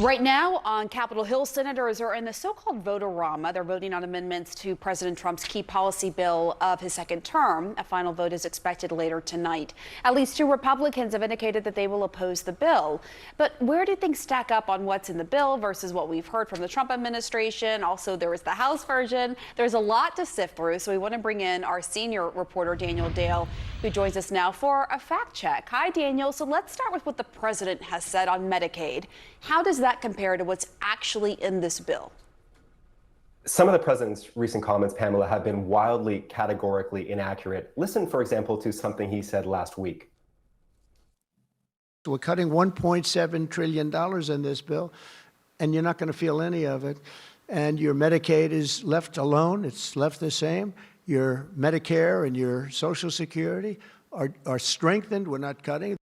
Right now on Capitol Hill, senators are in the so-called vote-a-rama. They're voting on amendments to President Trump's key policy bill of his second term. A final vote is expected later tonight. At least two Republicans have indicated that they will oppose the bill. But where do things stack up on what's in the bill versus what we've heard from the Trump administration? Also, there is the House version. There's a lot to sift through, so we want to bring in our senior reporter, Daniel Dale, who joins us now for a fact check. Hi, Daniel. So let's start with what the president has said on Medicaid. How does that compare to what's actually in this bill? Some of the president's recent comments, Pamela, have been wildly categorically inaccurate. Listen, for example, to something he said last week. We're cutting $1.7 trillion in this bill, and you're not going to feel any of it. And your Medicaid is left alone. It's left the same. Your Medicare and your Social Security are strengthened. We're not cutting.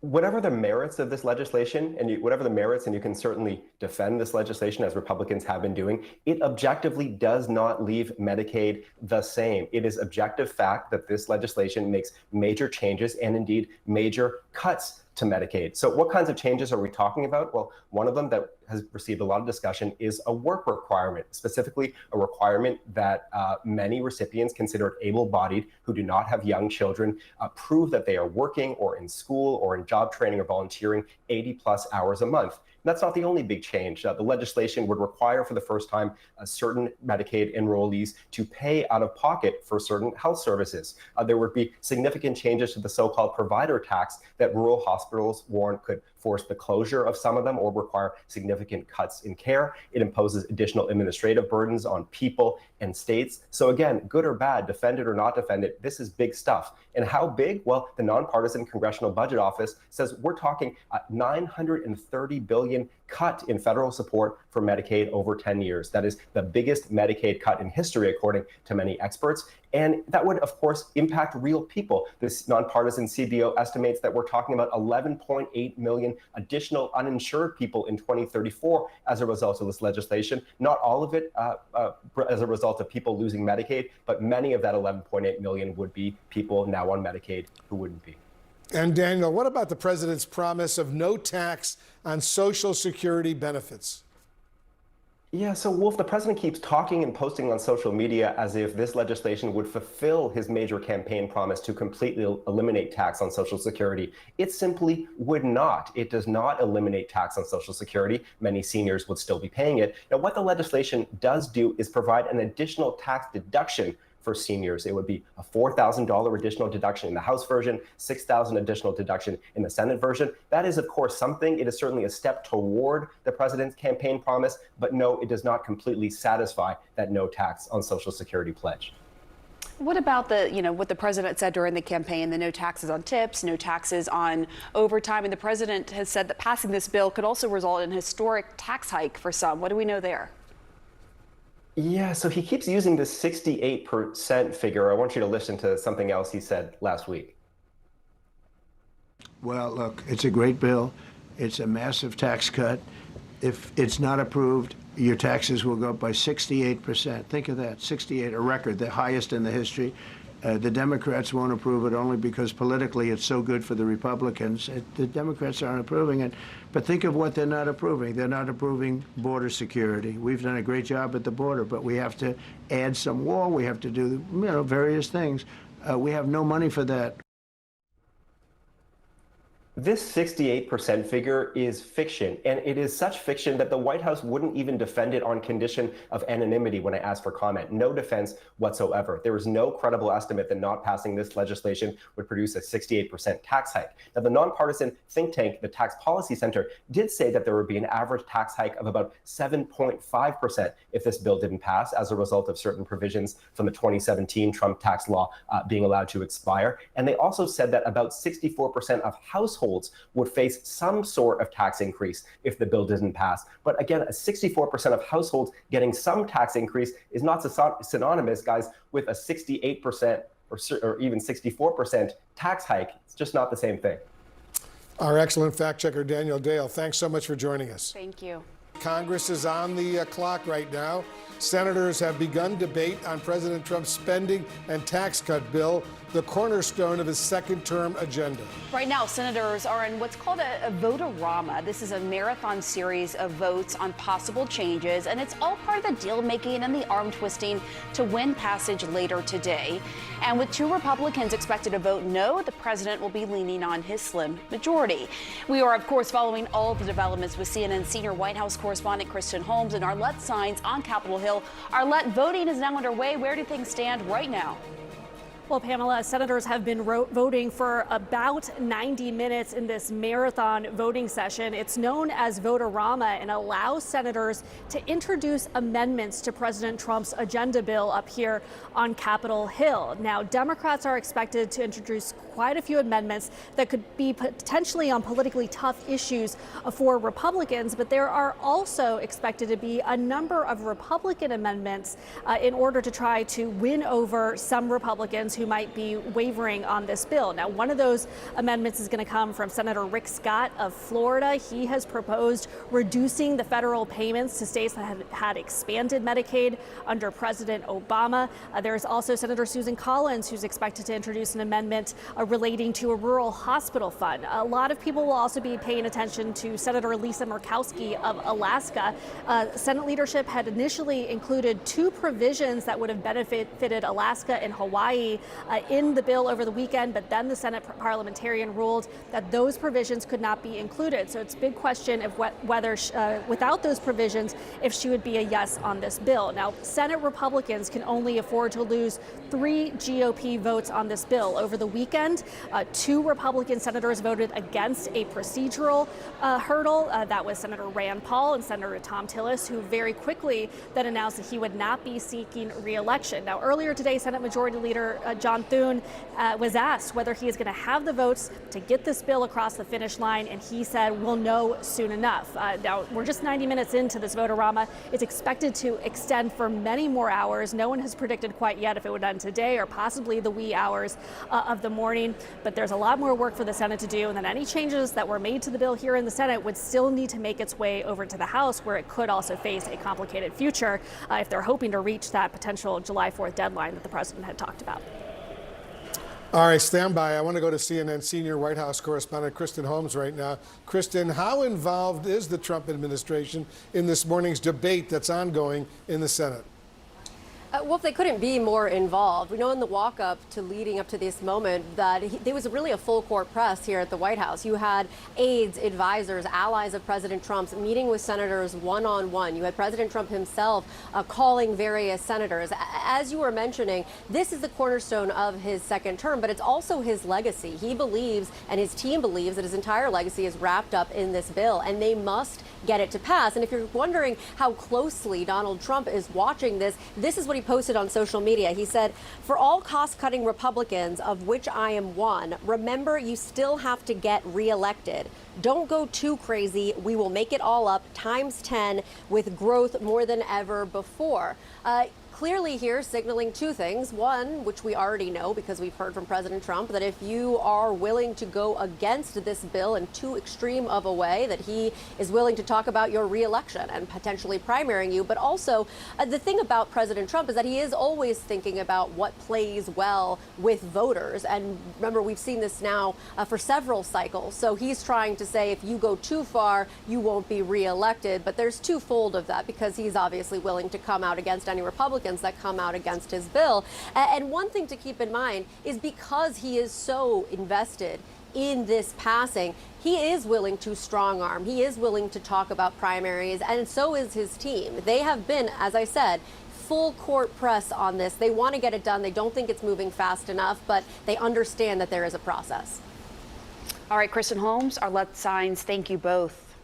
Whatever the merits of this legislation, and whatever the merits, and you can certainly defend this legislation as Republicans have been doing, it objectively does not leave Medicaid the same. It is objective fact that this legislation makes major changes and indeed major cuts to Medicaid. So what kinds of changes are we talking about? Well, one of them that has received a lot of discussion is a work requirement, specifically a requirement that many recipients considered able-bodied who do not have young children prove that they are working or in school or in job training or volunteering 80+ hours a month. And that's not the only big change. The legislation would require for the first time certain Medicaid enrollees to pay out of pocket for certain health services. There would be significant changes to the so-called provider tax that rural hospitals warned could force the closure of some of them or require significant cuts in care. It imposes additional administrative burdens on people and states. So again, good or bad, defend it or not defend it, this is big stuff. And how big? Well, the nonpartisan Congressional Budget Office says we're talking $930 billion cut in federal support for Medicaid over 10 years. That is the biggest Medicaid cut in history, according to many experts. And that would, of course, impact real people. This nonpartisan CBO estimates that we're talking about 11.8 million additional uninsured people in 2034 as a result of this legislation. Not all of it as a result of people losing Medicaid, but many of that 11.8 million would be people now on Medicaid who wouldn't be. And Daniel, what about the president's promise of no tax on Social Security benefits? Yeah, so Wolf, the president keeps talking and posting on social media as if this legislation would fulfill his major campaign promise to completely eliminate tax on Social Security. It simply would not. It does not eliminate tax on Social Security. Many seniors would still be paying it. Now, what the legislation does do is provide an additional tax deduction for seniors. It would be a $4,000 additional deduction in the House version, $6,000 additional deduction in the Senate version. That is, of course, something. It is certainly a step toward the president's campaign promise, but no, it does not completely satisfy that no tax on Social Security pledge. What about what the president said during the campaign, the no taxes on tips, no taxes on overtime? And the president has said that passing this bill could also result in a historic tax hike for some. What do we know there? Yeah, so he keeps using this 68% figure. I want you to listen to something else he said last week. Well, look, it's a great bill. It's a massive tax cut. If it's not approved, your taxes will go up by 68%. Think of that, 68, a record, the highest in the history. The Democrats won't approve it only because politically it's so good for the Republicans. The Democrats aren't approving it. But think of what they're not approving. They're not approving border security. We've done a great job at the border, but we have to add some wall. We have to do, various things. We have no money for that. This 68% figure is fiction, and it is such fiction that the White House wouldn't even defend it on condition of anonymity when I asked for comment. No defense whatsoever. There is no credible estimate that not passing this legislation would produce a 68% tax hike. Now, the nonpartisan think tank, the Tax Policy Center, did say that there would be an average tax hike of about 7.5% if this bill didn't pass as a result of certain provisions from the 2017 Trump tax law being allowed to expire. And they also said that about 64% of households would face some sort of tax increase if the bill didn't pass. But again, a 64% of households getting some tax increase is not synonymous, guys, with a 68% or even 64% tax hike. It's just not the same thing. Our excellent fact checker, Daniel Dale, thanks so much for joining us. Thank you. Congress is on the clock right now. Senators have begun debate on President Trump's spending and tax cut bill, the cornerstone of his second-term agenda. Right now, senators are in what's called a vote-a-rama. This is a marathon series of votes on possible changes, and it's all part of the deal-making and the arm-twisting to win passage later today. And with 2 Republicans expected to vote no, the president will be leaning on his slim majority. We are, of course, following all of the developments with CNN senior White House correspondent Kristen Holmes and Arlette Saenz on Capitol Hill. Arlette, voting is now underway. Where do things stand right now? Well, Pamela, senators have been voting for about 90 minutes in this marathon voting session. It's known as vote-a-rama and allows senators to introduce amendments to President Trump's agenda bill up here on Capitol Hill. Now, Democrats are expected to introduce quite a few amendments that could be potentially on politically tough issues for Republicans, but there are also expected to be a number of Republican amendments in order to try to win over some Republicans who might be wavering on this bill. Now, one of those amendments is going to come from Senator Rick Scott of Florida. He has proposed reducing the federal payments to states that had expanded Medicaid under President Obama. There's also Senator Susan Collins, who's expected to introduce an amendment relating to a rural hospital fund. A lot of people will also be paying attention to Senator Lisa Murkowski of Alaska. Senate leadership had initially included 2 provisions that would have benefited Alaska and Hawaii in the bill over the weekend, but then the Senate parliamentarian ruled that those provisions could not be included. So it's a big question of whether, without those provisions, if she would be a yes on this bill. Now, Senate Republicans can only afford to lose 3 GOP votes on this bill. Over the weekend, 2 Republican senators voted against a procedural hurdle. That was Senator Rand Paul and Senator Tom Tillis, who very quickly then announced that he would not be seeking re-election. Now, earlier today, Senate Majority Leader John Thune was asked whether he is going to have the votes to get this bill across the finish line, and he said, we'll know soon enough. Now, we're just 90 minutes into this vote-a-rama. It's expected to extend for many more hours. No one has predicted quite yet if it would end today or possibly the wee hours of the morning, but there's a lot more work for the Senate to do, and then any changes that were made to the bill here in the Senate would still need to make its way over to the House, where it could also face a complicated future if they're hoping to reach that potential July 4th deadline that the president had talked about. All right, stand by. I want to go to CNN senior White House correspondent Kristen Holmes right now. Kristen, how involved is the Trump administration in this morning's debate that's ongoing in the Senate? Well, they couldn't be more involved. We know in the walk-up to leading up to this moment that there was really a full-court press here at the White House. You had aides, advisors, allies of President Trump's meeting with senators one-on-one. You had President Trump himself calling various senators. As you were mentioning, this is the cornerstone of his second term, but it's also his legacy. He believes, and his team believes, that his entire legacy is wrapped up in this bill, and they must get it to pass. And if you're wondering how closely Donald Trump is watching this, this is what he posted on social media. He said, "For all cost-cutting Republicans, of which I am one, remember you still have to get reelected. Don't go too crazy. We will make it all up times 10 with growth more than ever before." Clearly here signaling 2 things. One, which we already know because we've heard from President Trump, that if you are willing to go against this bill in too extreme of a way, that he is willing to talk about your reelection and potentially primarying you. But also, the thing about President Trump is that he is always thinking about what plays well with voters. And remember, we've seen this now for several cycles. So he's trying to say if you go too far, you won't be reelected. But there's twofold of that, because he's obviously willing to come out against any Republicans that come out against his bill. And one thing to keep in mind is, because he is so invested in this passing, he is willing to strong arm. He is willing to talk about primaries, and so is his team. They have been, as I said, full court press on this. They want to get it done. They don't think it's moving fast enough, but they understand that there is a process. All right, Kristen Holmes, Arlette Saenz, thank you both.